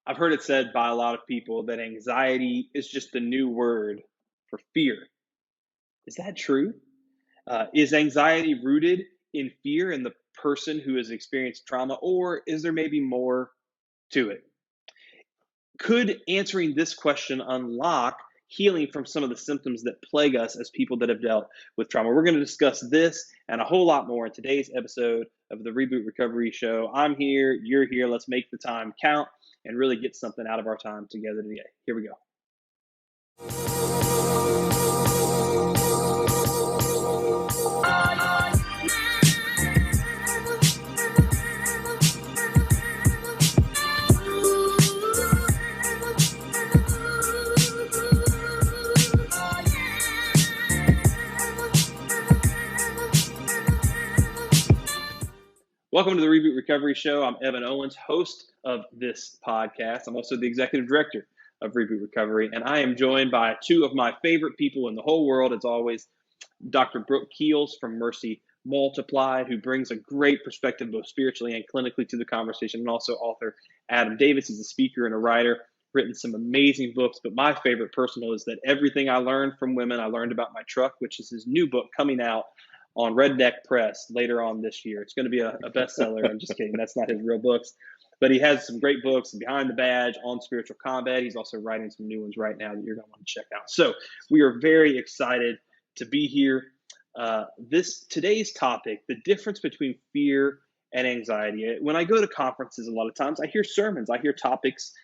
I've heard it said by a lot of people that anxiety is just the new word for fear. Is that true? Is anxiety rooted in fear in the person who has experienced trauma, or is there maybe more to it? Could answering this question unlock healing from some of the symptoms that plague us as people that have dealt with trauma? We're going to discuss this and a whole lot more in today's episode of the Reboot Recovery Show. I'm here, you're here. Let's make the time count and really get something out of our time together today. Here we go. Welcome to the Reboot Recovery Show. I'm Evan Owens, host of this podcast. I'm also the executive director of Reboot Recovery, and I am joined by two of my favorite people in the whole world, as always, Dr. Brooke Keels from Mercy Multiplied, who brings a great perspective both spiritually and clinically to the conversation, and also author Adam Davis. He's a speaker and a writer, written some amazing books, but my favorite personal is that Everything I Learned from Women, I Learned About My Truck, which is his new book coming out on Redneck Press later on this year. It's going to be a bestseller. I'm just kidding. That's not his real books. But he has some great books, Behind the Badge, On Spiritual Combat. He's also writing some new ones right now that you're going to want to check out. So we are very excited to be here. Today's topic, the difference between fear and anxiety. When I go to conferences, a lot of times I hear sermons, I hear topics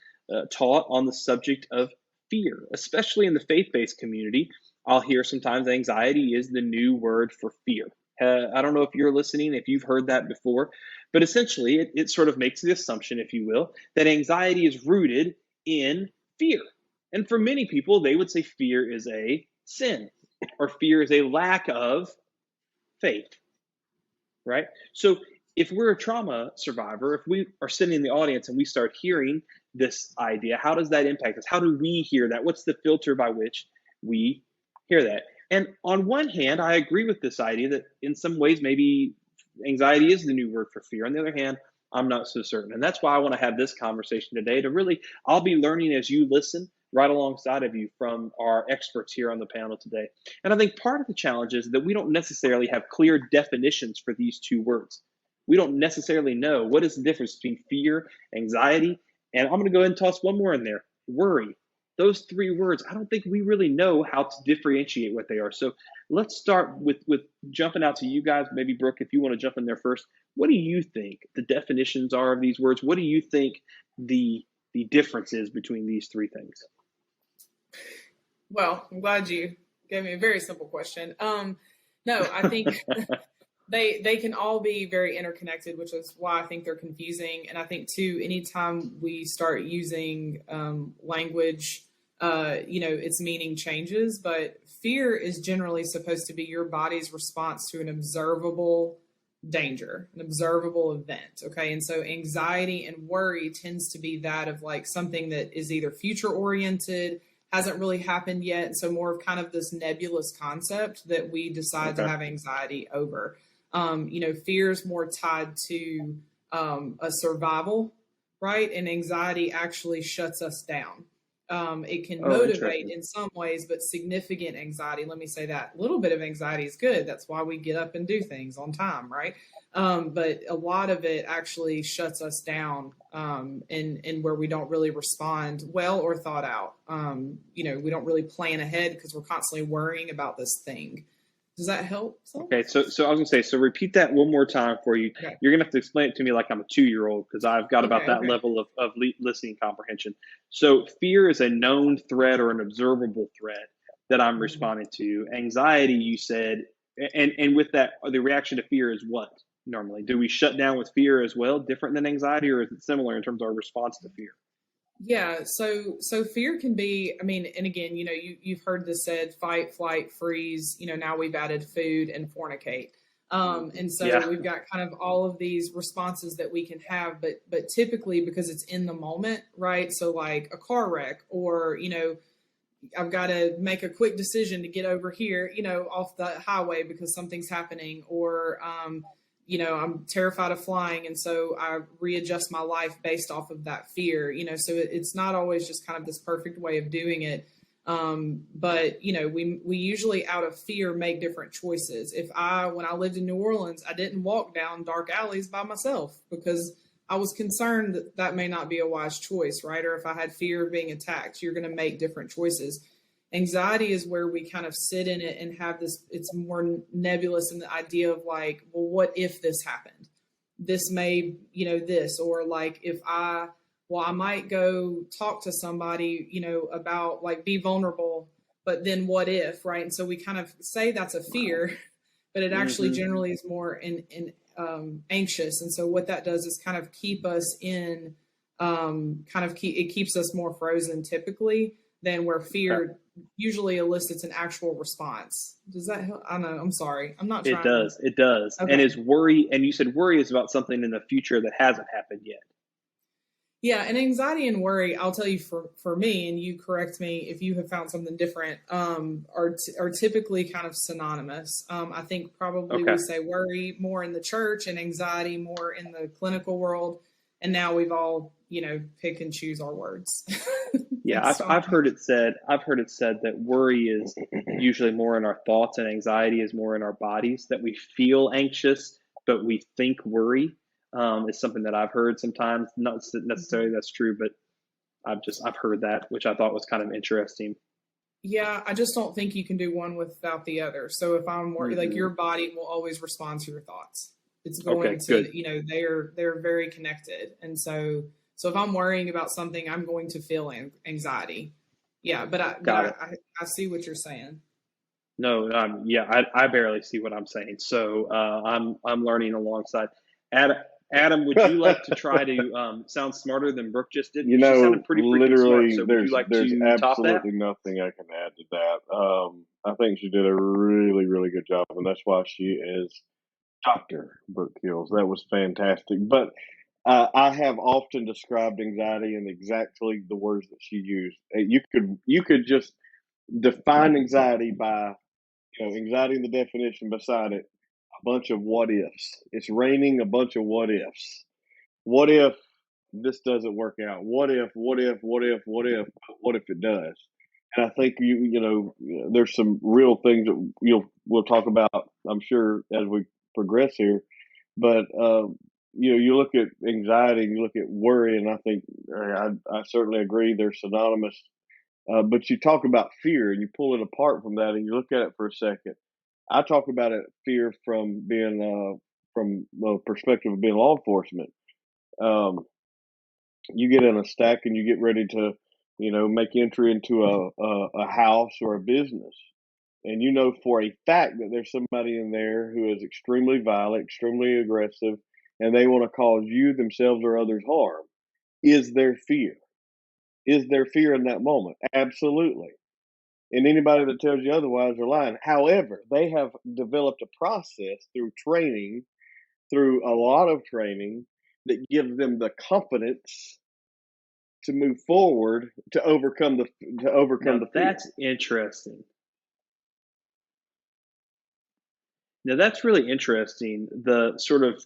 taught on the subject of fear, especially in the faith-based community. I'll hear sometimes anxiety is the new word for fear. I don't know if you're listening, if you've heard that before, but essentially it sort of makes the assumption, if you will, that anxiety is rooted in fear. And for many people, they would say fear is a sin or fear is a lack of faith, right? So if we're a trauma survivor, if we are sitting in the audience and we start hearing this idea, how does that impact us? How do we hear that? What's the filter by which we hear that? And on one hand, I agree with this idea that in some ways, maybe anxiety is the new word for fear. On the other hand, I'm not so certain. And that's why I want to have this conversation today to really, I'll be learning as you listen right alongside of you from our experts here on the panel today. And I think part of the challenge is that we don't necessarily have clear definitions for these two words. We don't necessarily know what is the difference between fear, anxiety, and I'm going to go ahead and toss one more in there, worry. Those three words, I don't think we really know how to differentiate what they are. So let's start with jumping out to you guys. Maybe Brooke, if you want to jump in there first, what do you think the definitions are of these words? What do you think the difference is between these three things? Well, I'm glad you gave me a very simple question. No, I think they can all be very interconnected, which is why I think they're confusing. And I think too, anytime we start using language, its meaning changes. But fear is generally supposed to be your body's response to an observable danger, an observable event. Okay. And so anxiety and worry tends to be that of like something that is either future oriented, hasn't really happened yet. And so more of kind of this nebulous concept that we decide to have anxiety over. Fear is more tied to a survival, right? And anxiety actually shuts us down. It can motivate in some ways, but significant anxiety, let me say that. A little bit of anxiety is good. That's why we get up and do things on time, right? But a lot of it actually shuts us down in where we don't really respond well or thought out. We don't really plan ahead because we're constantly worrying about this thing. Does that help? Okay, so I was going to say, so repeat that one more time for you. Okay. You're going to have to explain it to me like I'm a 2-year-old because I've got about that level of listening comprehension. So fear is a known threat or an observable threat that I'm responding to. Anxiety, you said, and with that, the reaction to fear is what normally? Do we shut down with fear as well, different than anxiety, or is it similar in terms of our response to fear? Yeah. So fear can be, and again, you've heard this said, fight, flight, freeze, now we've added food and fornicate. And so we've got kind of all of these responses that we can have, but typically because it's in the moment, right? So like a car wreck or, I've got to make a quick decision to get over here, off the highway because something's happening or, I'm terrified of flying. And so I readjust my life based off of that fear, so it's not always just kind of this perfect way of doing it. But we usually out of fear make different choices. When I lived in New Orleans, I didn't walk down dark alleys by myself because I was concerned that that may not be a wise choice, right? Or if I had fear of being attacked, you're going to make different choices. Anxiety is where we kind of sit in it and have this, it's more nebulous in the idea of like, well, what if this happened? This may, this, or like I might go talk to somebody, about like be vulnerable, but then what if, right? And so we kind of say that's a fear, but it actually generally is more anxious. And so what that does is kind of keep us in, it keeps us more frozen typically than where fear usually elicits an actual response. Does that help? I know. I'm sorry. I'm not trying. It does. Okay. And is worry, and you said worry is about something in the future that hasn't happened yet. Yeah, and anxiety and worry, I'll tell you for me, and you correct me if you have found something different, are typically kind of synonymous. I think probably we say worry more in the church and anxiety more in the clinical world. And now we've all, pick and choose our words. Yeah, I've heard it said that worry is usually more in our thoughts and anxiety is more in our bodies, that we feel anxious, but we think worry. Is something that I've heard sometimes. Not necessarily that's true, but I've heard that, which I thought was kind of interesting. Yeah, I just don't think you can do one without the other. So if I'm worried, like your body will always respond to your thoughts. It's going to, they're very connected. And so if I'm worrying about something, I'm going to feel anxiety. Yeah, but I see what you're saying. No, I barely see what I'm saying. So I'm learning alongside. Adam, would you like to try to sound smarter than Brooke just did? She sounded pretty literally, smart. So would you like there's to top that? absolutely nothing I can add to that. I think she did a really, really good job, and that's why she is Dr. Brooke Hills. That was fantastic. But I have often described anxiety in exactly the words that she used. You could just define anxiety by, anxiety in the definition beside it, a bunch of what ifs. It's raining a bunch of what ifs. What if this doesn't work out? What if it does? And I think there's some real things that we'll talk about, I'm sure, as we progress here. But you look at anxiety and you look at worry, and I think I certainly agree they're synonymous. But you talk about fear and you pull it apart from that and you look at it for a second. I talk about it, fear from being from the perspective of being law enforcement. You get in a stack and you get ready to, make entry into a house or a business. And you know for a fact that there's somebody in there who is extremely violent, extremely aggressive, and they want to cause you, themselves, or others harm. Is there fear? Is there fear in that moment? Absolutely. And anybody that tells you otherwise are lying. However, they have developed a process through training, through a lot of training, that gives them the confidence to move forward to overcome the fear. That's interesting. Now that's really interesting. The sort of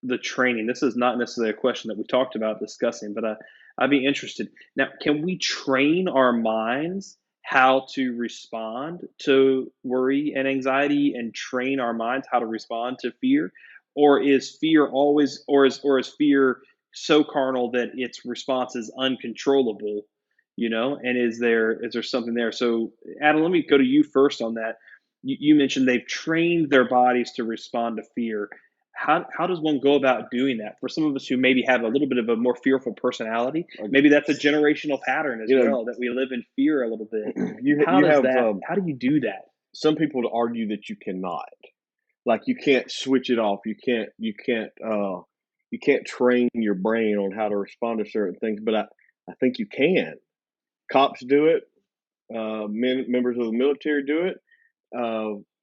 the training. This is not necessarily a question that we talked about discussing, but I'd be interested. Now, can we train our minds how to respond to worry and anxiety, and train our minds how to respond to fear? Or is fear always, or is fear so carnal that its response is uncontrollable? And is there something there? So, Adam, let me go to you first on that. You mentioned they've trained their bodies to respond to fear. How does one go about doing that? For some of us who maybe have a little bit of a more fearful personality, maybe that's a generational pattern as well, that we live in fear a little bit. How do you do that? Some people argue that you cannot. Like you can't switch it off. You can't train your brain on how to respond to certain things. But I think you can. Cops do it. Members of the military do it.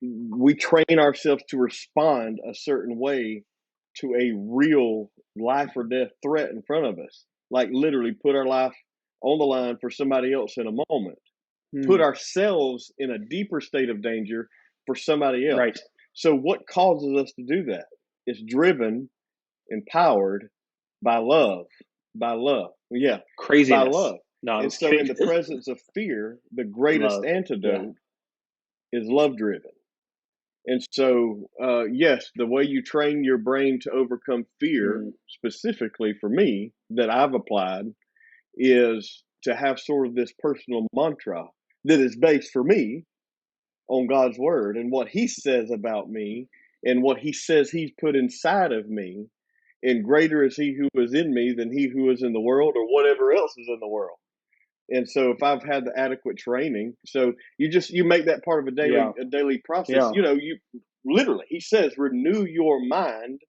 We train ourselves to respond a certain way to a real life or death threat in front of us. Like literally put our life on the line for somebody else in a moment. Put ourselves in a deeper state of danger for somebody else. Right. So what causes us to do that? It's driven, empowered by love. By love. Yeah. By Craziness. love. No, I'm And just so in kidding. the presence of fear, the greatest Love. antidote is love driven. And so, yes, the way you train your brain to overcome fear, specifically for me, that I've applied, is to have sort of this personal mantra that is based for me on God's word and what he says about me and what he says he's put inside of me. And greater is he who is in me than he who is in the world or whatever else is in the world. And so if I've had the adequate training, so you make that part of a daily process. Yeah. You literally, he says, renew your mind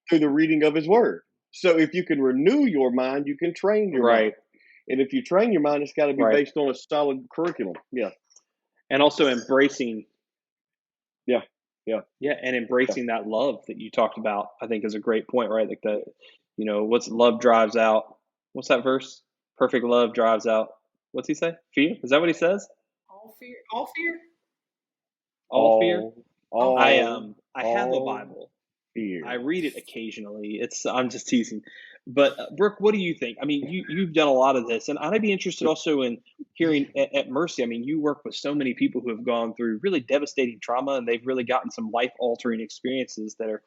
through the reading of his word. So if you can renew your mind, you can train your mind. And if you train your mind, it's got to be based on a solid curriculum. Yeah. And also embracing. Yeah. And embracing that love that you talked about, I think is a great point, right? Like what's love drives out. What's that verse? Perfect love drives out. What's he say? Fear? Is that what he says? All fear. All fear. All fear. I have a all Bible. Fear. I read it occasionally. I'm just teasing. But Brooke, what do you think? I mean, you've done a lot of this, and I'd be interested also in hearing at Mercy. I mean, you work with so many people who have gone through really devastating trauma, and they've really gotten some life-altering experiences that are.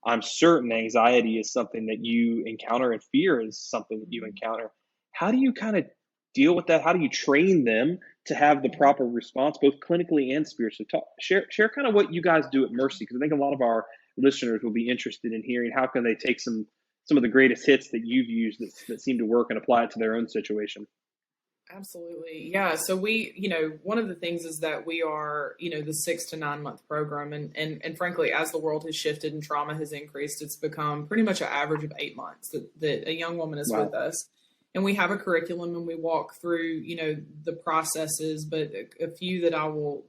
I'm certain anxiety is something that you encounter, and fear is something that you encounter. How do you kind of deal with that? How do you train them to have the proper response, both clinically and spiritually? Share kind of what you guys do at Mercy, because I think a lot of our listeners will be interested in hearing how can they take some of the greatest hits that you've used that seem to work and apply it to their own situation. Absolutely. Yeah. So one of the things is that we are, the 6 to 9 month program. And frankly, as the world has shifted and trauma has increased, it's become pretty much an average of 8 months that a young woman is with us. And we have a curriculum and we walk through, the processes, but a few that I will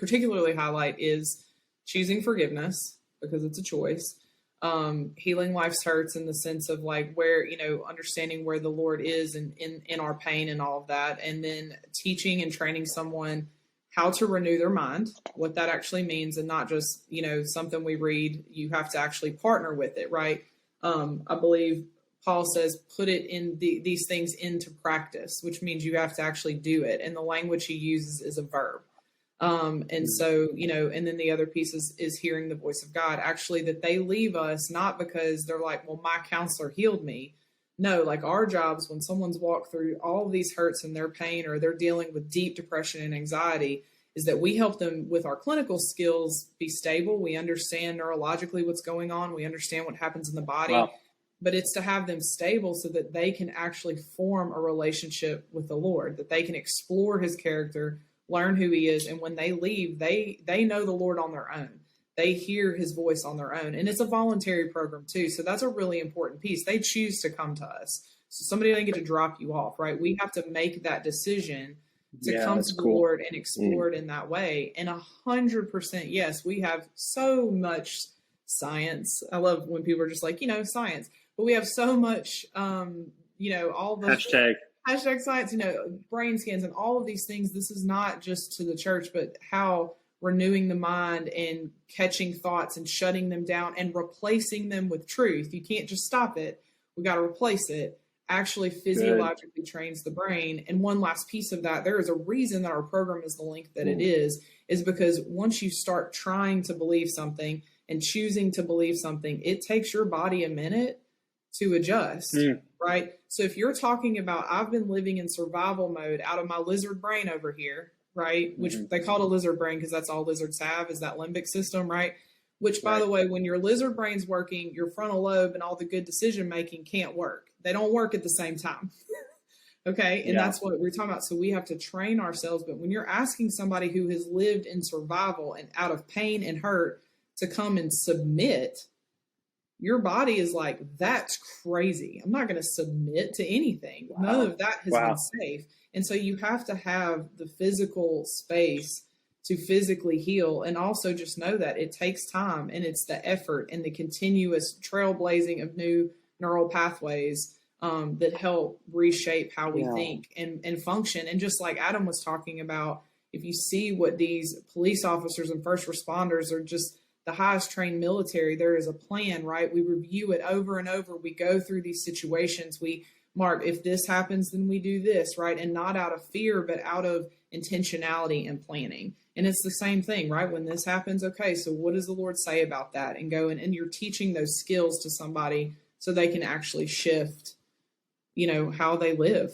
particularly highlight is choosing forgiveness, because it's a choice. Healing life's hurts in the sense of like where, understanding where the Lord is in our pain and all of that. And then teaching and training someone how to renew their mind, what that actually means, and not just, something we read. You have to actually partner with it, right? I believe Paul says, put it in these things into practice, which means you have to actually do it. And the language he uses is a verb. And so, and then the other piece is hearing the voice of God, actually, that they leave us not because they're like, well, my counselor healed me. No, like our jobs, when someone's walked through all of these hurts and their pain, or they're dealing with deep depression and anxiety, is that we help them with our clinical skills be stable. We understand neurologically what's going on. We understand what happens in the body. Wow. But it's to have them stable so that they can actually form a relationship with the Lord, that they can explore his character, learn who he is. And when they leave, they know the Lord on their own. They hear his voice on their own. And it's a voluntary program too. So that's a really important piece. They choose to come to us. So somebody doesn't get to drop you off, right? We have to make that decision to come to the Lord and explore it in that way. And 100%, yes, we have so much science. I love when people are just like, science, but we have so much, all the hashtag science, brain scans and all of these things. This is not just to the church, but how renewing the mind and catching thoughts and shutting them down and replacing them with truth. You can't just stop it. We got to replace it. Actually physiologically trains the brain. And one last piece of that, there is a reason that our program is the length that it is because once you start trying to believe something and choosing to believe something, it takes your body a minute to adjust, right? So if you're talking about, I've been living in survival mode out of my lizard brain over here, right? Which they call it a lizard brain because that's all lizards have, is that limbic system, right? Which, by the way, when your lizard brain's working, your frontal lobe and all the good decision making can't work. They don't work at the same time. Okay. And that's what we're talking about. So we have to train ourselves. But when you're asking somebody who has lived in survival and out of pain and hurt to come and submit, your body is like, that's crazy. I'm not going to submit to anything. Wow. None of that has been safe. And so you have to have the physical space to physically heal. And also just know that it takes time, and it's the effort and the continuous trailblazing of new neural pathways that help reshape how we think and function. And just like Adam was talking about, if you see what these police officers and first responders are just, the highest trained military, there is a plan, right? We review it over and over. We go through these situations. We mark, if this happens, then we do this, right? And not out of fear, but out of intentionality and planning. And it's the same thing, right? When this happens, okay, so what does the Lord say about that? And go and you're teaching those skills to somebody so they can actually shift, how they live.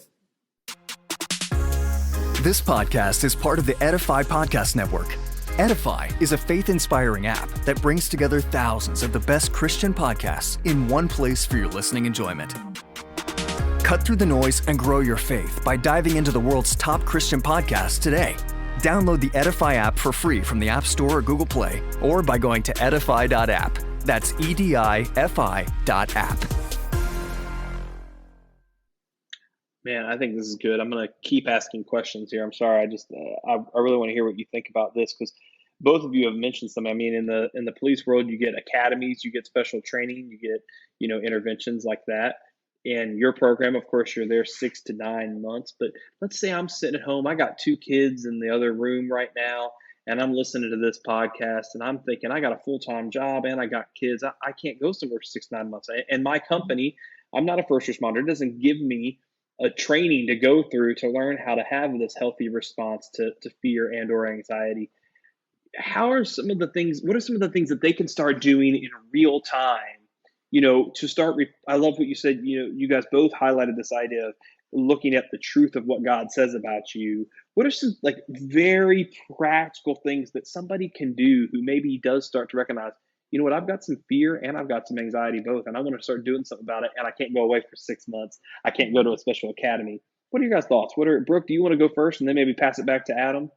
This podcast is part of the Edify Podcast Network. Edify is a faith-inspiring app that brings together thousands of the best Christian podcasts in one place for your listening enjoyment. Cut through the noise and grow your faith by diving into the world's top Christian podcasts today. Download the Edify app for free from the App Store or Google Play, or by going to edify.app. That's EDIFI.app. Man, I think this is good. I'm going to keep asking questions here. I'm sorry. I really want to hear what you think about this, because both of you have mentioned some. I mean, in the police world, you get academies, you get special training, you get, interventions like that. In your program, of course, you're there 6 to 9 months. But let's say I'm sitting at home. I got 2 kids in the other room right now, and I'm listening to this podcast, and I'm thinking, I got a full-time job and I got kids. I can't go somewhere for 6 to 9 months. And my company, I'm not a first responder. It doesn't give me a training to go through to learn how to have this healthy response to fear and or anxiety. What are some of the things that they can start doing in real time, to start, I love what you said, you guys both highlighted this idea of looking at the truth of what God says about you. What are some very practical things that somebody can do who maybe does start to recognize, what, I've got some fear and I've got some anxiety both, and I want to start doing something about it, and I can't go away for 6 months. I can't go to a special academy. What are your guys' thoughts? Brooke, do you want to go first and then maybe pass it back to Adam?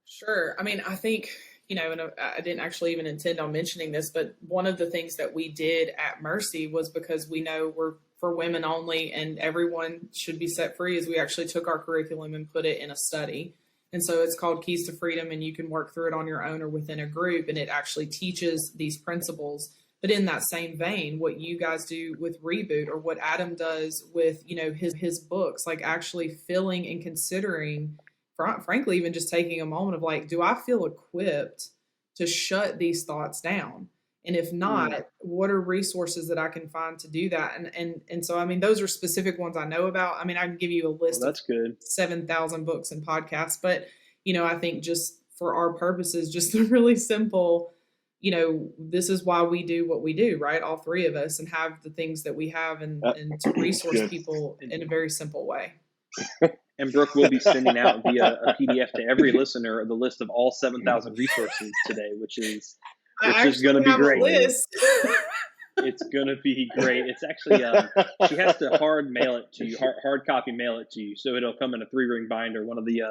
Sure. I mean, I think, and I didn't actually even intend on mentioning this, but one of the things that we did at Mercy was, because we know we're for women only and everyone should be set free, is we actually took our curriculum and put it in a study. And so it's called Keys to Freedom, and you can work through it on your own or within a group, and it actually teaches these principles. But in that same vein, what you guys do with Reboot, or what Adam does with, his books, actually filling and considering, frankly, even just taking a moment of do I feel equipped to shut these thoughts down? And if not, what are resources that I can find to do that? And so, I mean, those are specific ones I know about. I mean, I can give you a list that's good. 7,000 books and podcasts, but, I think just for our purposes, just the really simple, this is why we do what we do, right? All 3 of us, and have the things that we have, and to resource people in a very simple way. And Brooke will be sending out via a PDF to every listener the list of all 7,000 resources today, which is going to be great. It's going to be great. It's actually, she has to hard copy mail it to you. So it'll come in a 3-ring binder. One of the,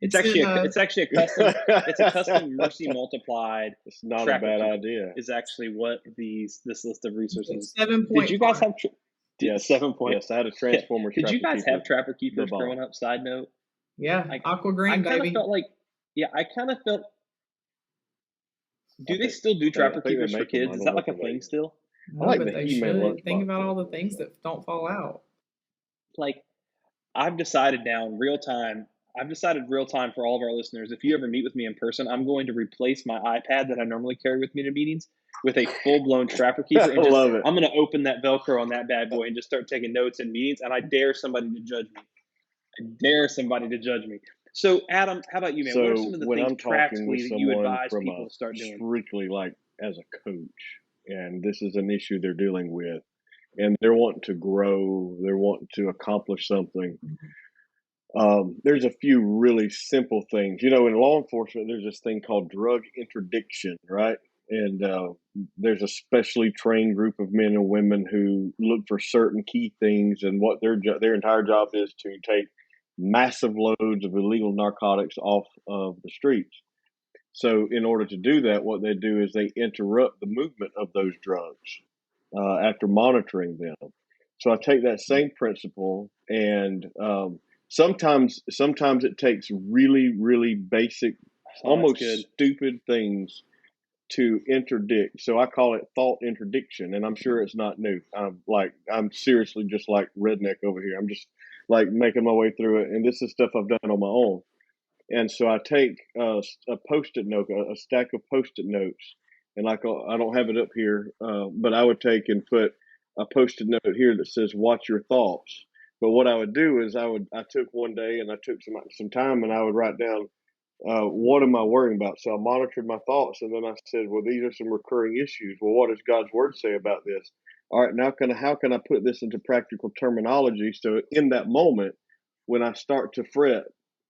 it's actually a custom Mercy Multiplied. It's not a bad idea. Is actually what this list of resources. 7 Did you guys have? Yes, 7 point. Yes, I had a Transformer. Did you guys have Trapper Keepers growing up? Side note. Yeah, Aqua Green, baby. I kind of felt. Do they still do Trapper Keepers for kids? Is that a thing still? No, but they should. Think about all the things that don't fall out. I've decided now in real time. I've decided real time for all of our listeners. If you ever meet with me in person, I'm going to replace my iPad that I normally carry with me to meetings with a full-blown Trapper Keeper. And love it. I'm going to open that Velcro on that bad boy and just start taking notes in meetings. And I dare somebody to judge me. So, Adam, how about you, man? What are some of the things practically that you advise people to start doing? Strictly as a coach, and this is an issue they're dealing with, and they're wanting to grow, they're wanting to accomplish something. There's a few really simple things. In law enforcement, there's this thing called drug interdiction, right? And there's a specially trained group of men and women who look for certain key things, and what their entire job is to take massive loads of illegal narcotics off of the streets. So in order to do that, what they do is they interrupt the movement of those drugs after monitoring them. So I take that same principle, and sometimes it takes really, really basic, almost stupid things to interdict. So I call it thought interdiction, and I'm sure it's not new. I'm seriously just like redneck over here. I'm just making my way through it, and this is stuff I've done on my own. And so I take a Post-it note, a stack of Post-it notes, and like I don't have it up here, but I would take and put a post-it note here that says "Watch your thoughts." But what I would do is I took one day and I took some time and I would write down what am I worrying about. So I monitored my thoughts and then I said, well, these are some recurring issues. Well, what does God's word say about this? All right, now how can I put this into practical terminology? So in that moment, when I start to fret,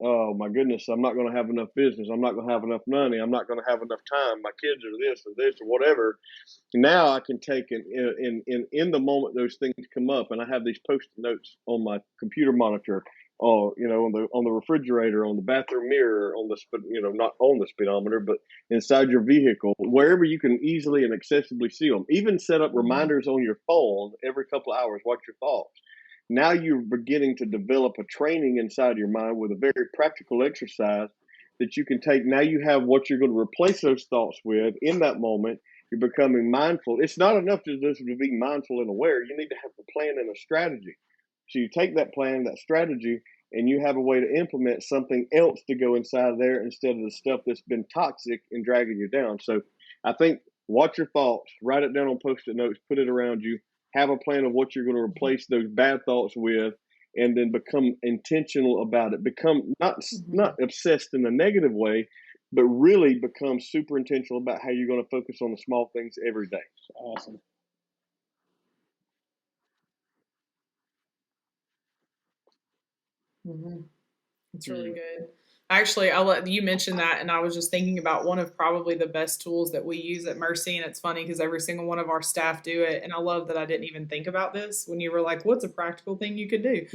oh my goodness, I'm not going to have enough business. I'm not going to have enough money. I'm not going to have enough time. My kids are this or whatever. Now I can take in the moment those things come up, and I have these post-it notes on my computer monitor, or on the refrigerator, on the bathroom mirror, on the not on the speedometer, but inside your vehicle, wherever you can easily and accessibly see them. Even set up reminders on your phone every couple of hours. Watch your thoughts. Now you're beginning to develop a training inside your mind with a very practical exercise that you can take. Now you have what you're going to replace those thoughts with in that moment. You're becoming mindful. It's not enough to just to be mindful and aware. You need to have a plan and a strategy. So you take that plan, that strategy, and you have a way to implement something else to go inside there instead of the stuff that's been toxic and dragging you down. So I think watch your thoughts, write it down on post-it notes, put it around you, have a plan of what you're going to replace those bad thoughts with, and then become intentional about it. Become not obsessed in a negative way, but really become super intentional about how you're going to focus on the small things every day. Awesome. It's really good. Actually, I'll let you mention that, and I was just thinking about one of probably the best tools that we use at Mercy, and it's funny because every single one of our staff do it, and I love that I didn't even think about this when you were like, "What's a practical thing you could do?"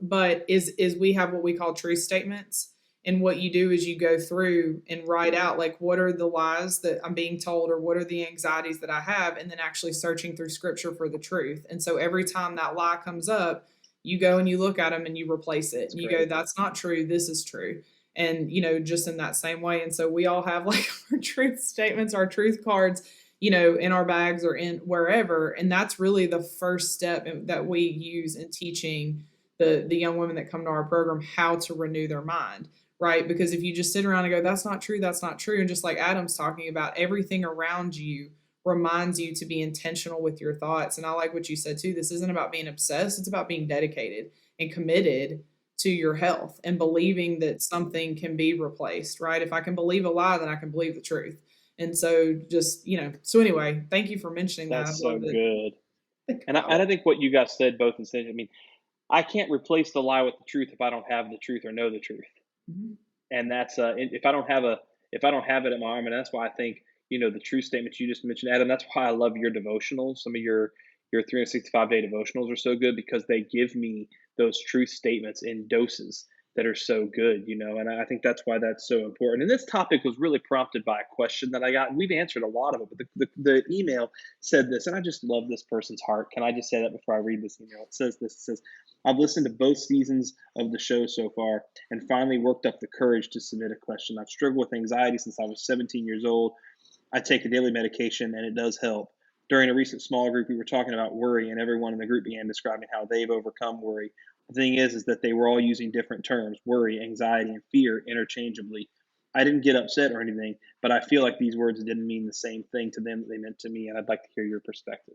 But is we have what we call truth statements, and what you do is you go through and write out like what are the lies that I'm being told, or what are the anxieties that I have, and then actually searching through Scripture for the truth. And so every time that lie comes up, you go and you look at them and you replace it. And you go, that's not true. This is true. And, just in that same way. And so we all have like our truth statements, our truth cards, in our bags or in wherever. And that's really the first step that we use in teaching the young women that come to our program how to renew their mind, right? Because if you just sit around and go, that's not true. And just like Adam's talking about, everything around you reminds you to be intentional with your thoughts. And I like what you said too. This isn't about being obsessed. It's about being dedicated and committed to your health and believing that something can be replaced, right? If I can believe a lie, then I can believe the truth. And so just, so anyway, thank you for mentioning that. That's so good. And I think what you guys said both in saying, I can't replace the lie with the truth if I don't have the truth or know the truth. And that's if I don't have it in my arm, and that's why I think the truth statements you just mentioned, Adam. That's why I love your devotionals. Some of your 365-day devotionals are so good because they give me those truth statements in doses that are so good, and I think that's why that's so important. And this topic was really prompted by a question that I got, and we've answered a lot of it, but the email said this, and I just love this person's heart. Can I just say that before I read this email? It says this. It says, I've listened to both seasons of the show so far and finally worked up the courage to submit a question. I've struggled with anxiety since I was 17 years old. I take a daily medication, and it does help. During a recent small group, we were talking about worry, and everyone in the group began describing how they've overcome worry. The thing is that they were all using different terms, worry, anxiety, and fear interchangeably. I didn't get upset or anything, but I feel like these words didn't mean the same thing to them that they meant to me, and I'd like to hear your perspective.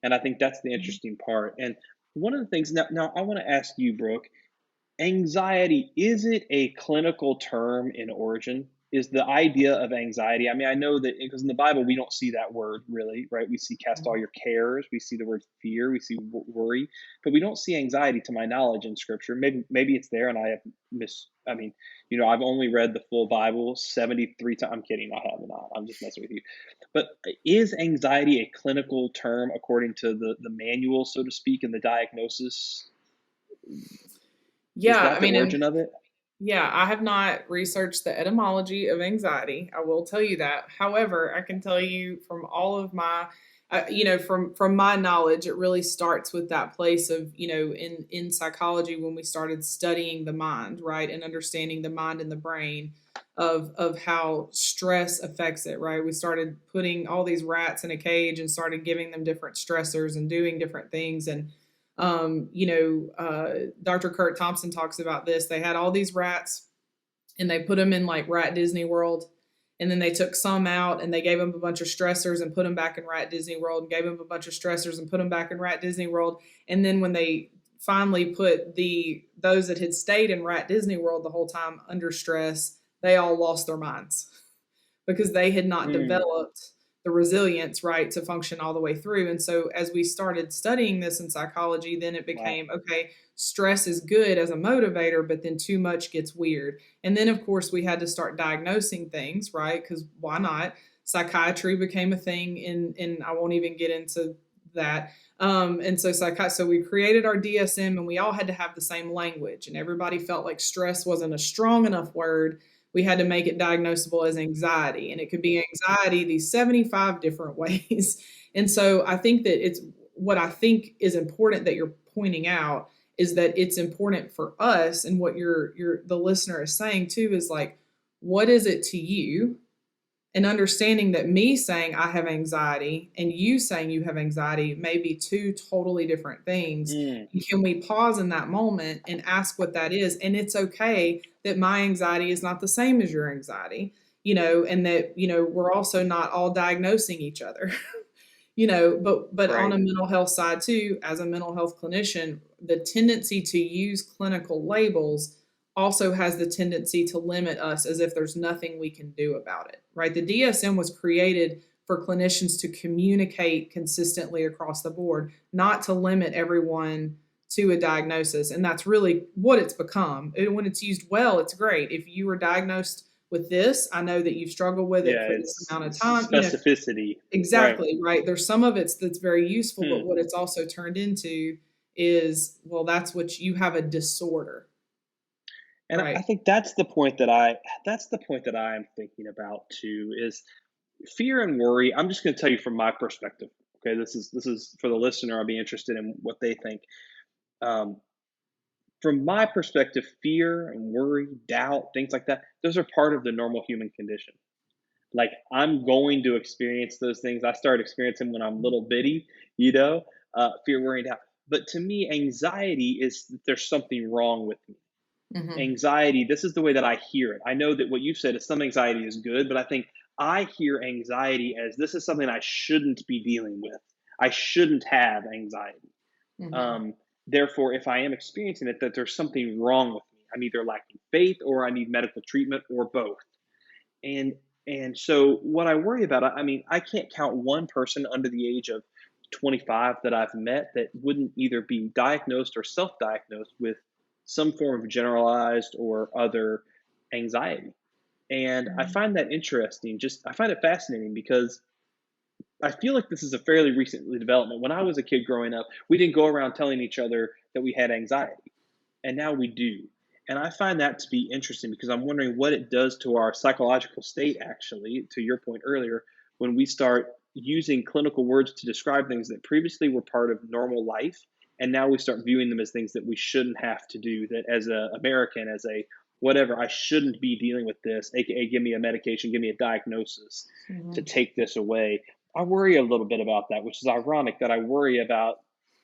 And I think that's the interesting part. And one of the things, now I want to ask you, Brooke, anxiety, is it a clinical term in origin? Is the idea of anxiety? I know that because in the Bible, we don't see that word really, right? We see cast all your cares. We see the word fear. We see worry, but we don't see anxiety to my knowledge in Scripture. Maybe it's there and I have I've only read the full Bible 73 times. I'm kidding. I have not. I'm just messing with you. But is anxiety a clinical term according to the manual, so to speak, and the diagnosis? Yeah. Is that the origin of it? Yeah, I have not researched the etymology of anxiety. I will tell you that. However, I can tell you from all of my, from my knowledge, it really starts with that place of, in psychology when we started studying the mind, right, and understanding the mind and the brain of how stress affects it, right. We started putting all these rats in a cage and started giving them different stressors and doing different things. And Dr. Kurt Thompson talks about this. They had all these rats and they put them in like Rat Disney World. And then they took some out and they gave them a bunch of stressors and put them back in Rat Disney World, and gave them a bunch of stressors and put them back in Rat Disney World. And then when they finally put those that had stayed in Rat Disney World the whole time under stress, they all lost their minds because they had not developed the resilience, right, to function all the way through. And so as we started studying this in psychology, then it became, okay, stress is good as a motivator, but then too much gets weird. And then, of course, we had to start diagnosing things, right? Because why not? Psychiatry became a thing, and I won't even get into that. And so we created our DSM, and we all had to have the same language, and everybody felt like stress wasn't a strong enough word. We had to make it diagnosable as anxiety, and it could be anxiety these 75 different ways. And so I think that what I think is important that you're pointing out is that it's important for us, and what the listener is saying too is like, what is it to you? And understanding that me saying I have anxiety and you saying you have anxiety may be two totally different things. Can we pause in that moment and ask what that is? And it's okay that my anxiety is not the same as your anxiety, and that, we're also not all diagnosing each other, but Right. on a mental health side too, as a mental health clinician, the tendency to use clinical labels also has the tendency to limit us as if there's nothing we can do about it, right? The DSM was created for clinicians to communicate consistently across the board, not to limit everyone to a diagnosis. And that's really what it's become. And when it's used well, it's great. If you were diagnosed with this, I know that you've struggled with it for this amount of time. Specificity. Exactly, right. There's some of it that's very useful, but what it's also turned into is, well, that's what you have, a disorder. And right. I think that's the point that I'm thinking about too, is fear and worry. I'm just going to tell you from my perspective. Okay, this is for the listener. I'll be interested in what they think. From my perspective, fear and worry, doubt, things like that, those are part of the normal human condition. Like, I'm going to experience those things. I started experiencing when I'm little bitty, fear, worry, and doubt. But to me, anxiety is that there's something wrong with me. Anxiety, this is the way that I hear it. I know that what you've said is some anxiety is good, but I think I hear anxiety as this is something I shouldn't be dealing with. I shouldn't have anxiety. Therefore, if I am experiencing it, that there's something wrong with me. I'm either lacking faith or I need medical treatment or both. And so what I worry about, I can't count one person under the age of 25 that I've met that wouldn't either be diagnosed or self-diagnosed with some form of generalized or other anxiety. And I find that interesting. I find it fascinating because I feel like this is a fairly recent development. When I was a kid growing up, we didn't go around telling each other that we had anxiety, and now we do. And I find that to be interesting because I'm wondering what it does to our psychological state, actually, to your point earlier, when we start using clinical words to describe things that previously were part of normal life. And now we start viewing them as things that we shouldn't have to do, that as an American, as a whatever, I shouldn't be dealing with this, AKA give me a medication, give me a diagnosis to take this away. I worry a little bit about that, which is ironic that I worry about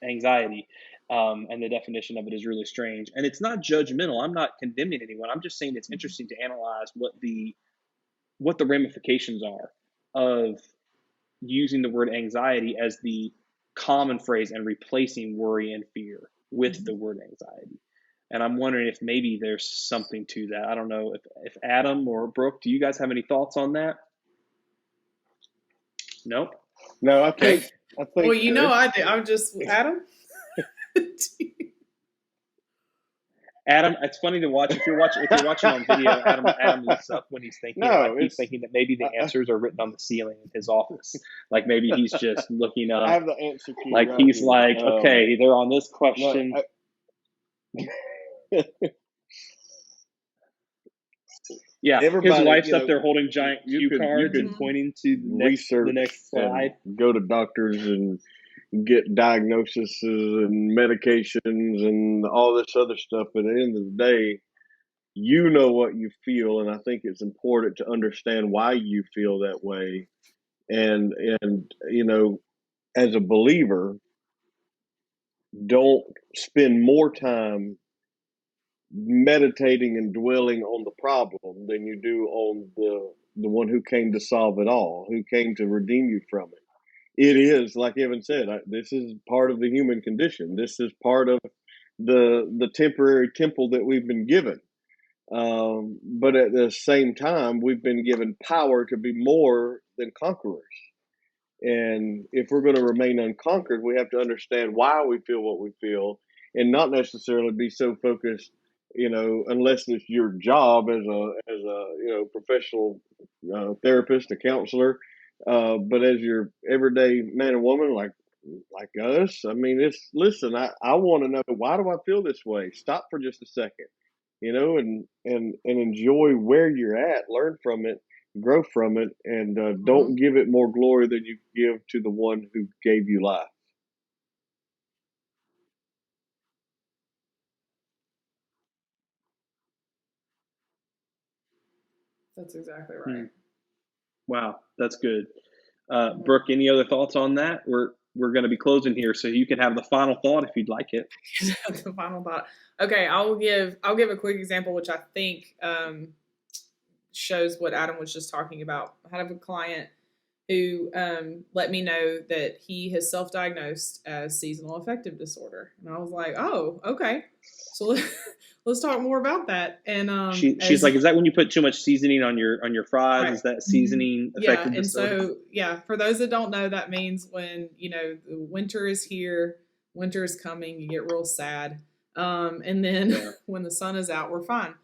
anxiety. And the definition of it is really strange. And it's not judgmental. I'm not condemning anyone. I'm just saying it's interesting to analyze what the ramifications are of using the word anxiety as the common phrase and replacing worry and fear with the word anxiety. And I'm wondering if maybe there's something to that. I don't know if Adam or Brooke, do you guys have any thoughts on that? No? No, I think. Well, I do. I'm just Adam. Adam, it's funny to watch. If you're watching on video, Adam looks up when he's thinking. He's thinking that maybe the answers are written on the ceiling in his office. Like maybe he's just looking up. I have the answer key. Like he's here. Like, okay, they're on this question. Yeah, his wife's up there holding giant cue cards and pointing to the next slide. Go to doctors and get diagnoses and medications and all this other stuff. But at the end of the day, you know what you feel, and I think it's important to understand why you feel that way. And as a believer, don't spend more time meditating and dwelling on the problem than you do on the one who came to solve it all, who came to redeem you from it. It is, like Evan said, this is part of the human condition. This is part of the temporary temple that we've been given. But at the same time, we've been given power to be more than conquerors. And if we're going to remain unconquered, we have to understand why we feel what we feel, and not necessarily be so focused, unless it's your job as a professional therapist, a counselor, but as your everyday man and woman like us. I mean, listen. I want to know, why do I feel this way? Stop for just a second, and enjoy where you're at, learn from it, grow from it, and don't give it more glory than you give to the one who gave you life. That's exactly right. Wow, that's good. Brooke, any other thoughts on that? We're going to be closing here, so you can have the final thought if you'd like it. The final thought. Okay, I'll give a quick example, which I think shows what Adam was just talking about. I had a client who let me know that he has self-diagnosed as seasonal affective disorder, and I was like, "Oh, okay." So let's talk more about that. And she's like, "Is that when you put too much seasoning on your fries? Right. Is that seasoning affected?" Yeah, and so for those that don't know, that means when the winter is here, winter is coming, you get real sad, and then when the sun is out, we're fine.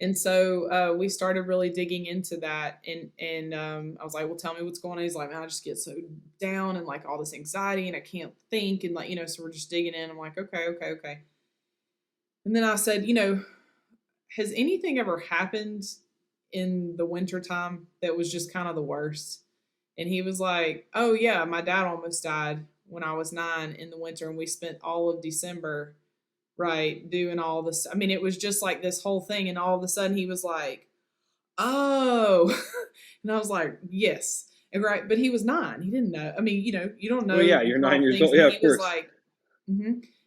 And so we started really digging into that, and I was like, "Well, tell me what's going on." He's like, "Man, I just get so down and like all this anxiety, and I can't think, and like so we're just digging in." I'm like, "Okay." And then I said, has anything ever happened in the wintertime that was just kind of the worst? And he was like, "Oh yeah, my dad almost died when I was 9 in the winter, and we spent all of December, right, doing all this." I mean, it was just like this whole thing, and all of a sudden he was like, "Oh," and I was like, "Yes." And right, but he was 9. He didn't know. I mean, you don't know. Well, yeah, you're 9 years things, old. Yeah, he of was course. like,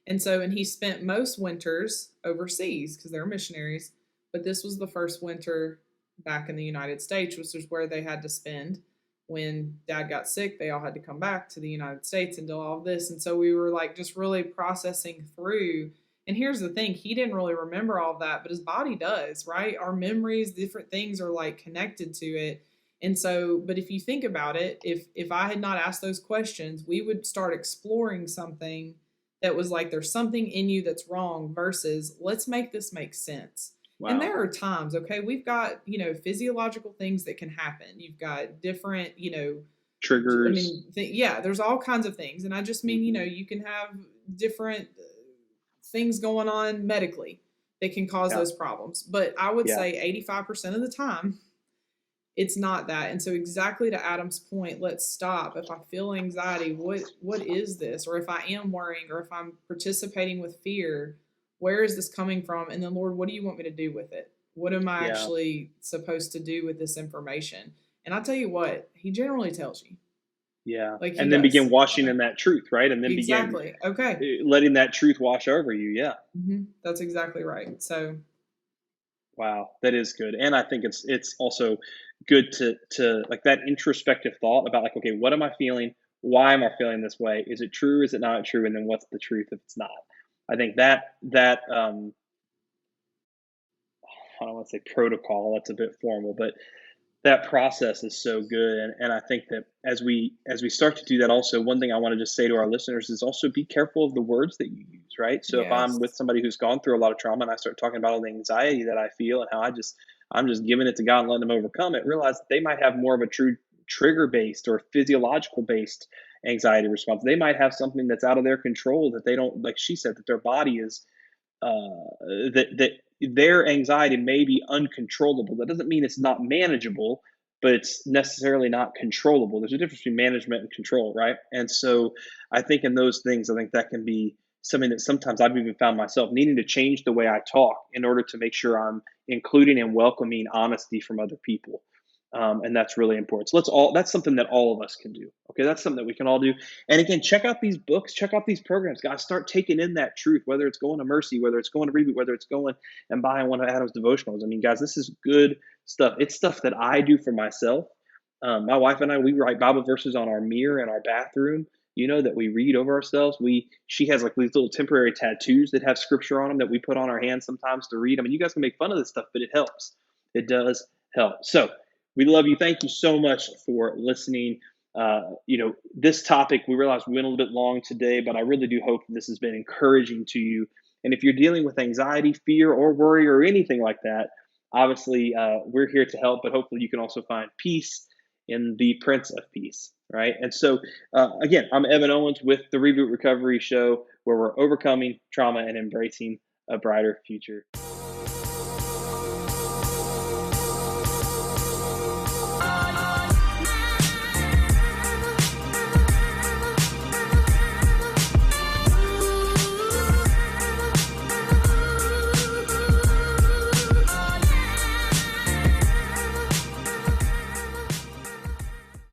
and he spent most winters overseas because they're missionaries. But this was the first winter back in the United States, which is where they had to spend. When Dad got sick, they all had to come back to the United States and do all of this. And so we were like just really processing through. And here's the thing, he didn't really remember all of that, but his body does, right? Our memories, different things are like connected to it. And so, but if you think about it, if I had not asked those questions, we would start exploring something that was like, there's something in you that's wrong versus let's make this make sense. Wow. And there are times, okay, we've got, physiological things that can happen. You've got different, triggers. I mean, there's all kinds of things. And I just mean, you can have different things going on medically that can cause those problems. But I would say 85% of the time, it's not that. And so exactly to Adam's point, let's stop. If I feel anxiety, what is this? Or if I am worrying, or if I'm participating with fear, where is this coming from? And then, Lord, what do you want me to do with it? What am I actually supposed to do with this information? And I'll tell you what, he generally tells you. Yeah. And then begin washing in that truth, right? And then begin letting that truth wash over you. Yeah. Mm-hmm. That's exactly right. So. Wow, that is good. And I think it's also good to like that introspective thought about like, okay, what am I feeling? Why am I feeling this way? Is it true? Is it not true? And then what's the truth if it's not? I think that I don't want to say protocol, that's a bit formal, but that process is so good. And I think that as we start to do that, also one thing I want to just say to our listeners is also be careful of the words that you use, right? So if I'm with somebody who's gone through a lot of trauma and I start talking about all the anxiety that I feel and how I'm just giving it to God and letting them overcome it, realize that they might have more of a true trigger based or physiological based anxiety response. They might have something that's out of their control that they don't, like she said, that their body is that their anxiety may be uncontrollable. That doesn't mean it's not manageable, but it's necessarily not controllable. There's a difference between management and control, right? And so I think in those things, I think that can be something that sometimes I've even found myself needing to change the way I talk in order to make sure I'm including and welcoming honesty from other people. And that's really important. So that's something that all of us can do. Okay. That's something that we can all do. And again, check out these books, check out these programs, guys. Start taking in that truth, whether it's going to Mercy, whether it's going to Reboot, whether it's going and buying one of Adam's devotionals. I mean, guys, this is good stuff. It's stuff that I do for myself. My wife and I, we write Bible verses on our mirror in our bathroom, that we read over ourselves. She has like these little temporary tattoos that have scripture on them that we put on our hands sometimes to read. I mean, you guys can make fun of this stuff, but it helps. It does help. So we love you. Thank you so much for listening. This topic, we realized we went a little bit long today, but I really do hope this has been encouraging to you. And if you're dealing with anxiety, fear, or worry, or anything like that, obviously we're here to help, but hopefully you can also find peace in the Prince of Peace, right? And so, again, I'm Evan Owens with the Reboot Recovery Show, where we're overcoming trauma and embracing a brighter future.